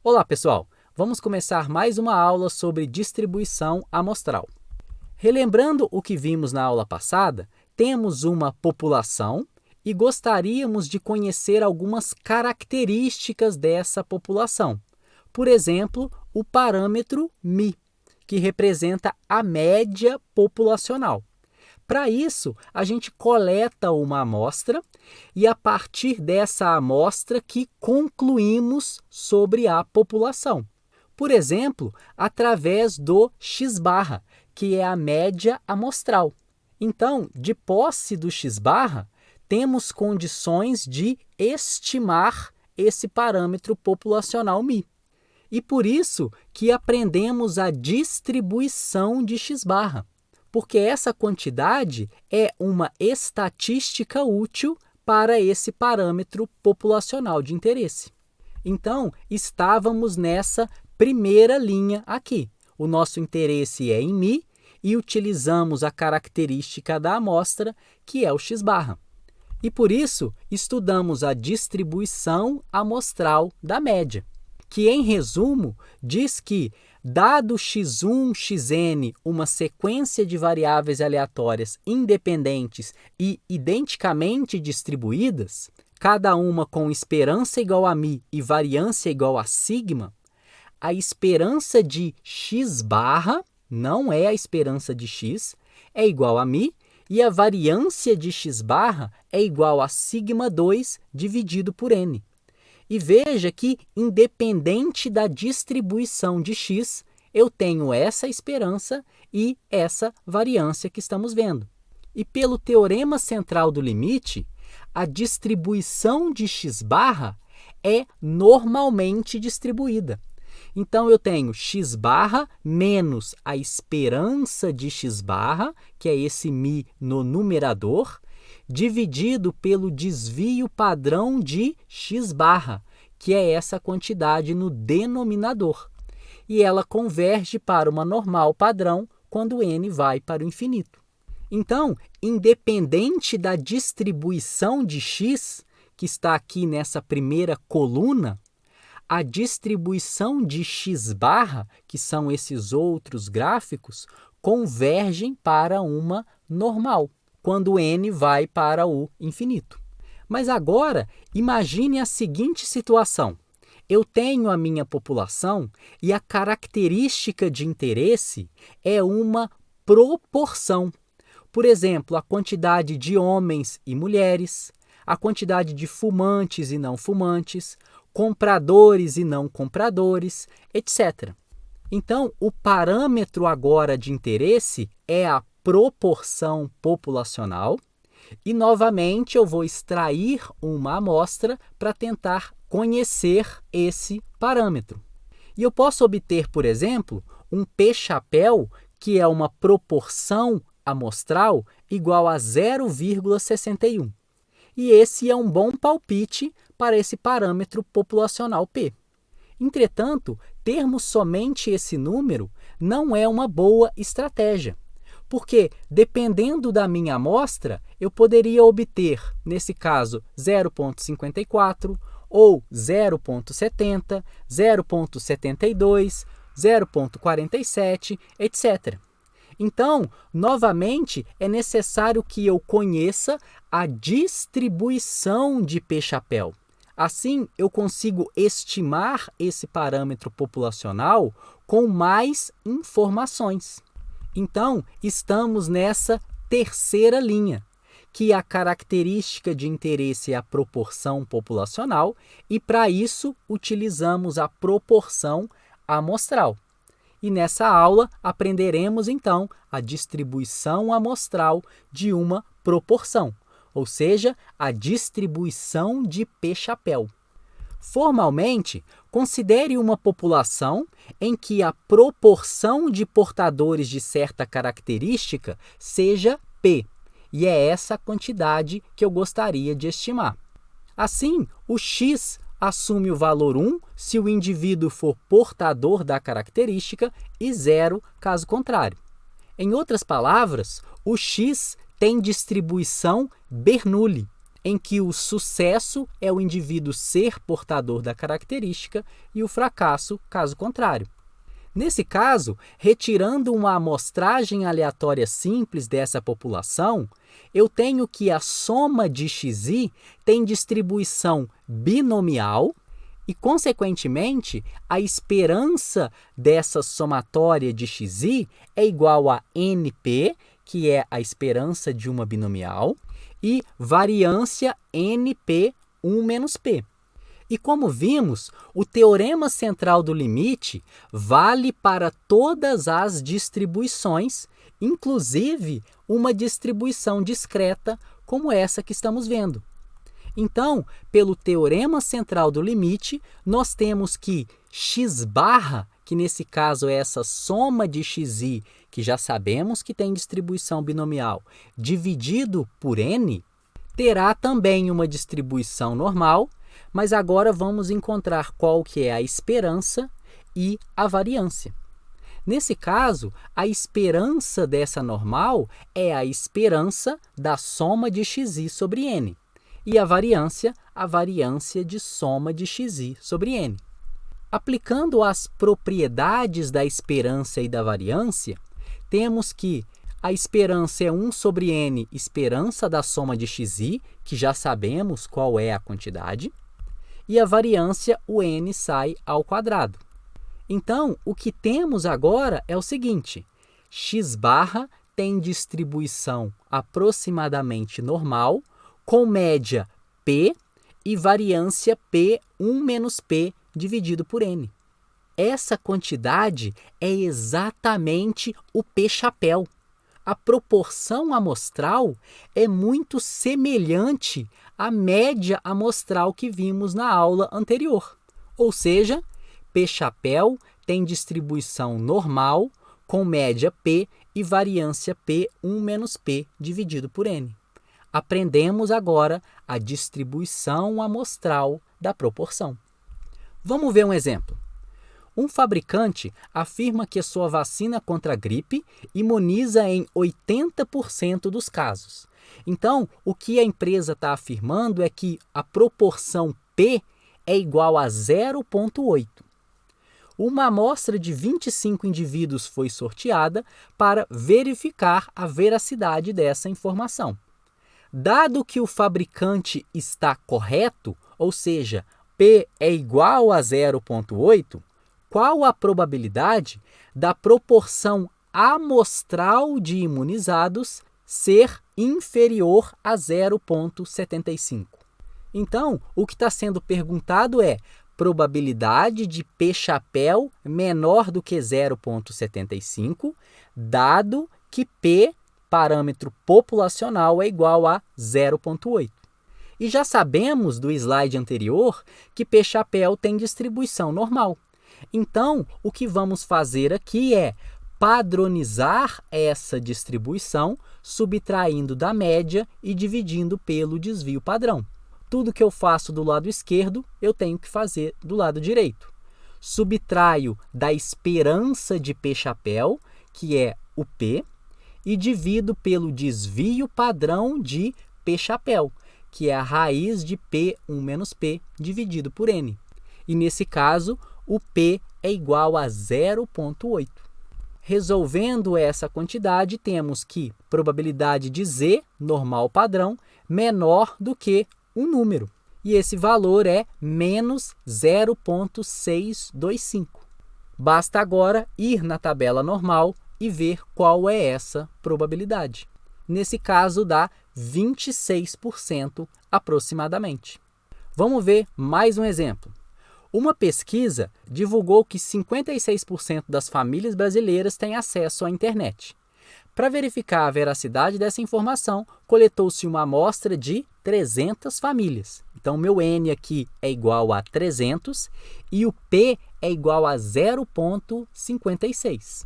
Olá, pessoal! Vamos começar mais uma aula sobre distribuição amostral. Relembrando o que vimos na aula passada, temos uma população e gostaríamos de conhecer algumas características dessa população. Por exemplo, o parâmetro μ, que representa a média populacional. Para isso, a gente coleta uma amostra e, a partir dessa amostra, que concluímos sobre a população. Por exemplo, através do x-barra, que é a média amostral. Então, de posse do x-barra, temos condições de estimar esse parâmetro populacional μ. E por isso que aprendemos a distribuição de x-barra, porque essa quantidade é uma estatística útil para esse parâmetro populacional de interesse. Então, estávamos nessa primeira linha aqui. O nosso interesse é em μ e utilizamos a característica da amostra, que é o x-barra. E por isso, estudamos a distribuição amostral da média, que, em resumo, diz que, dado x1, xn, uma sequência de variáveis aleatórias independentes e identicamente distribuídas, cada uma com esperança igual a μ e variância igual a sigma, a esperança de x-barra, não é a esperança de x, é igual a μ, e a variância de x-barra é igual a sigma 2 dividido por n. E veja que, independente da distribuição de x, eu tenho essa esperança e essa variância que estamos vendo. E pelo teorema central do limite, a distribuição de x-barra é normalmente distribuída. Então, eu tenho x-barra menos a esperança de x-barra, que é esse μ no numerador, dividido pelo desvio padrão de x-barra, que é essa quantidade no denominador. E ela converge para uma normal padrão quando n vai para o infinito. Então, independente da distribuição de x, que está aqui nessa primeira coluna, a distribuição de x-barra, que são esses outros gráficos, convergem para uma normal, quando n vai para o infinito. Mas agora, imagine a seguinte situação. Eu tenho a minha população e a característica de interesse é uma proporção. Por exemplo, a quantidade de homens e mulheres, a quantidade de fumantes e não fumantes, compradores e não compradores, etc. Então, o parâmetro agora de interesse é a proporção populacional e, novamente, eu vou extrair uma amostra para tentar conhecer esse parâmetro. E eu posso obter, por exemplo, um p-chapéu, que é uma proporção amostral igual a 0,61. E esse é um bom palpite para esse parâmetro populacional P. Entretanto, termos somente esse número não é uma boa estratégia, porque, dependendo da minha amostra, eu poderia obter, nesse caso, 0,54, ou 0,70, 0,72, 0,47, etc. Então, novamente, é necessário que eu conheça a distribuição de p-chapéu. Assim, eu consigo estimar esse parâmetro populacional com mais informações. Então, estamos nessa terceira linha, que a característica de interesse é a proporção populacional, e para isso utilizamos a proporção amostral. E nessa aula aprenderemos então a distribuição amostral de uma proporção, ou seja, a distribuição de p-chapéu. Formalmente, considere uma população em que a proporção de portadores de certa característica seja P, e é essa a quantidade que eu gostaria de estimar. Assim, o x assume o valor 1 se o indivíduo for portador da característica e 0 caso contrário. Em outras palavras, o x tem distribuição Bernoulli, em que o sucesso é o indivíduo ser portador da característica e o fracasso, caso contrário. Nesse caso, retirando uma amostragem aleatória simples dessa população, eu tenho que a soma de xi tem distribuição binomial e, consequentemente, a esperança dessa somatória de xi é igual a np, que é a esperança de uma binomial, e variância np1 menos p. E como vimos, o teorema central do limite vale para todas as distribuições, inclusive uma distribuição discreta como essa que estamos vendo. Então, pelo teorema central do limite, nós temos que x barra, que nesse caso é essa soma de xi, que já sabemos que tem distribuição binomial, dividido por n, terá também uma distribuição normal, mas agora vamos encontrar qual que é a esperança e a variância. Nesse caso, a esperança dessa normal é a esperança da soma de xi sobre n, e a variância de soma de xi sobre n. Aplicando as propriedades da esperança e da variância, temos que a esperança é 1 sobre n, esperança da soma de xi, que já sabemos qual é a quantidade, e a variância, o n sai ao quadrado. Então, o que temos agora é o seguinte: x barra tem distribuição aproximadamente normal, com média p e variância p1 menos p dividido por n. Essa quantidade é exatamente o p-chapéu. A proporção amostral é muito semelhante à média amostral que vimos na aula anterior. Ou seja, p-chapéu tem distribuição normal com média p e variância p1 menos p dividido por n. Aprendemos agora a distribuição amostral da proporção. Vamos ver um exemplo. Um fabricante afirma que a sua vacina contra a gripe imuniza em 80% dos casos. Então, o que a empresa está afirmando é que a proporção P é igual a 0,8. Uma amostra de 25 indivíduos foi sorteada para verificar a veracidade dessa informação. Dado que o fabricante está correto, ou seja, P é igual a 0,8, qual a probabilidade da proporção amostral de imunizados ser inferior a 0,75? Então, o que está sendo perguntado é probabilidade de p-chapéu menor do que 0,75, dado que p, parâmetro populacional, é igual a 0,8. E já sabemos do slide anterior que p-chapéu tem distribuição normal. Então, o que vamos fazer aqui é padronizar essa distribuição, subtraindo da média e dividindo pelo desvio padrão. Tudo que eu faço do lado esquerdo, eu tenho que fazer do lado direito. Subtraio da esperança de p-chapéu, que é o p, e divido pelo desvio padrão de p-chapéu, que é a raiz de p1 menos p dividido por n. E nesse caso, o p é igual a 0,8. Resolvendo essa quantidade, temos que probabilidade de z, normal padrão, menor do que um número. E esse valor é menos 0,625. Basta agora ir na tabela normal e ver qual é essa probabilidade. Nesse caso, dá 26% aproximadamente. Vamos ver mais um exemplo. Uma pesquisa divulgou que 56% das famílias brasileiras têm acesso à internet. Para verificar a veracidade dessa informação, coletou-se uma amostra de 300 famílias. Então, meu N aqui é igual a 300 e o P é igual a 0,56.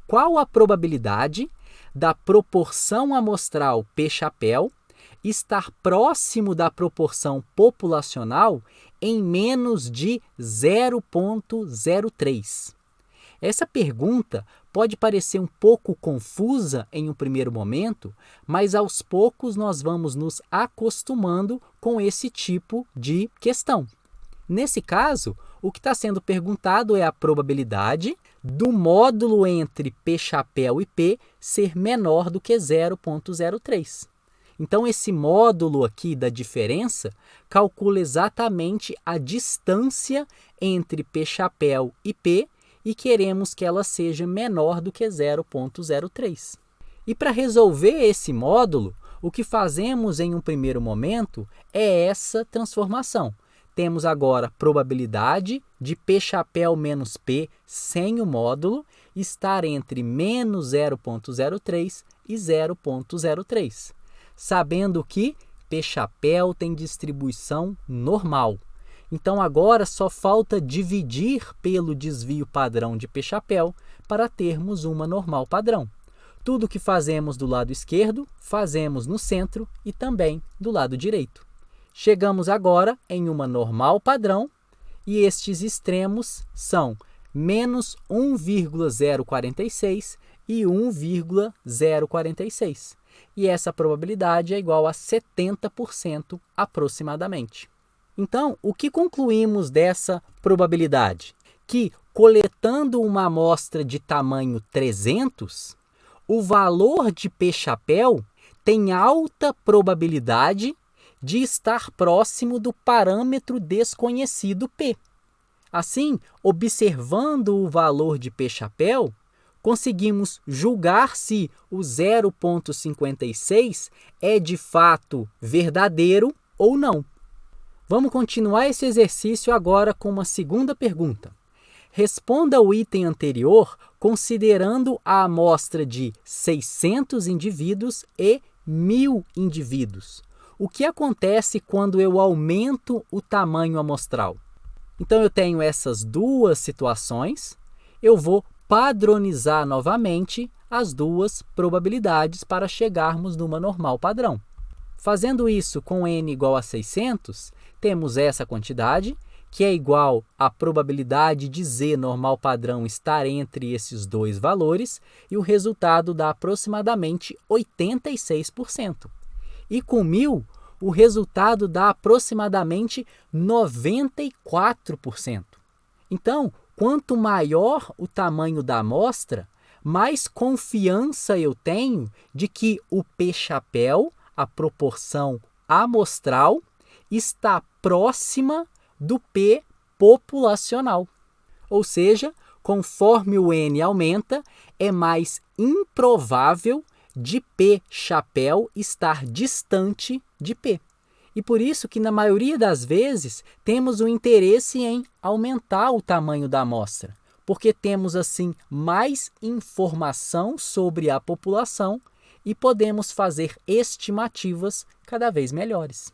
Qual a probabilidade da proporção amostral p-chapéu estar próximo da proporção populacional em menos de 0,03? Essa pergunta pode parecer um pouco confusa em um primeiro momento, mas aos poucos nós vamos nos acostumando com esse tipo de questão. Nesse caso, o que está sendo perguntado é a probabilidade do módulo entre P chapéu e P ser menor do que 0,03. Então, esse módulo aqui da diferença calcula exatamente a distância entre P chapéu e P e queremos que ela seja menor do que 0,03. E para resolver esse módulo, o que fazemos em um primeiro momento é essa transformação. Temos agora a probabilidade de P chapéu menos P sem o módulo estar entre menos 0,03 e 0,03. Sabendo que P chapéu tem distribuição normal. Então, agora só falta dividir pelo desvio padrão de P chapéu para termos uma normal padrão. Tudo que fazemos do lado esquerdo, fazemos no centro e também do lado direito. Chegamos agora em uma normal padrão e estes extremos são menos 1,046 e 1,046. E essa probabilidade é igual a 70% aproximadamente. Então, o que concluímos dessa probabilidade? Que, coletando uma amostra de tamanho 300, o valor de P chapéu tem alta probabilidade de estar próximo do parâmetro desconhecido P. Assim, observando o valor de P chapéu, conseguimos julgar se o 0,56 é de fato verdadeiro ou não. Vamos continuar esse exercício agora com uma segunda pergunta. Responda o item anterior considerando a amostra de 600 indivíduos e 1.000 indivíduos. O que acontece quando eu aumento o tamanho amostral? Então, eu tenho essas duas situações, eu vou padronizar novamente as duas probabilidades para chegarmos numa normal padrão. Fazendo isso com n igual a 600, temos essa quantidade, que é igual à probabilidade de z normal padrão estar entre esses dois valores, e o resultado dá aproximadamente 86%. E com 1.000, o resultado dá aproximadamente 94%. Então, quanto maior o tamanho da amostra, mais confiança eu tenho de que o P chapéu, a proporção amostral, está próxima do P populacional. Ou seja, conforme o N aumenta, é mais improvável de P chapéu estar distante de P. E por isso que, na maioria das vezes, temos o interesse em aumentar o tamanho da amostra, porque temos, assim, mais informação sobre a população e podemos fazer estimativas cada vez melhores.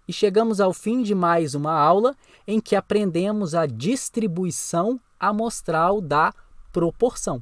E chegamos ao fim de mais uma aula em que aprendemos a distribuição amostral da proporção.